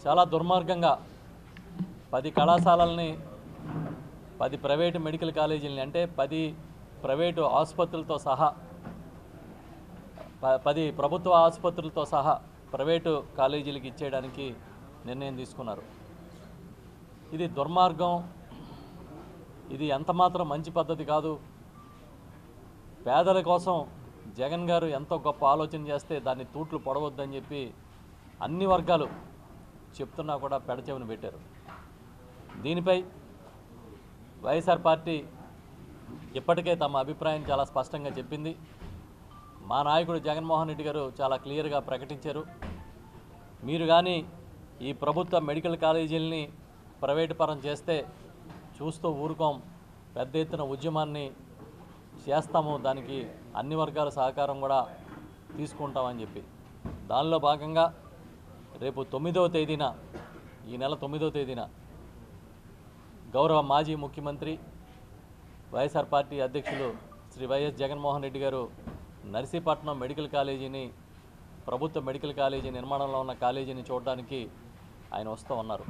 చాలా దుర్మార్గంగా 10 కళాశాలల్ని 10 private medical కాలేజీలని అంటే 10 ప్రైవేటు ఆసుపత్రులతో సహా 10 ప్రభుత్వ ఆసుపత్రులతో సహా ప్రైవేటు కాలేజీలకు ఇచ్చేయడానికి నిర్ణయం తీసుకున్నారు. ఇది దుర్మార్గం. ఇది ఎంతమాత్రం మంచి పద్ధతి కాదు. పేదల కోసం జగన్ గారు ఎంతో గొప్ప ఆలోచన చేస్తే దాన్ని తూట్లు పొడవద్దని చెప్పి అన్ని వర్గాలు చెప్తున్నా కూడా పెడచెవిన పెట్టారు. దీనిపై వైఎస్ఆర్ పార్టీ ఇప్పటికే తమ అభిప్రాయం చాలా స్పష్టంగా చెప్పింది. మా నాయకుడు జగన్మోహన్ రెడ్డి గారు చాలా క్లియర్గా ప్రకటించారు. మీరు కానీ ఈ ప్రభుత్వ మెడికల్ కాలేజీలని ప్రైవేటు పరం చేస్తే చూస్తూ ఊరుకోం, పెద్ద ఎత్తున ఉద్యమాన్ని చేస్తాము, దానికి అన్ని వర్గాల సహకారం కూడా తీసుకుంటామని చెప్పి దానిలో భాగంగా రేపు 9వ తేదీన ఈ నెల 9వ తేదీన గౌరవ మాజీ ముఖ్యమంత్రి వైఎస్ఆర్ పార్టీ అధ్యక్షులు శ్రీ వైఎస్ జగన్మోహన్ రెడ్డి గారు నర్సీపట్నం మెడికల్ కాలేజీని ప్రభుత్వ మెడికల్ కాలేజీ నిర్మాణంలో ఉన్న కాలేజీని చూడడానికి ఆయన వస్తూ ఉన్నారు.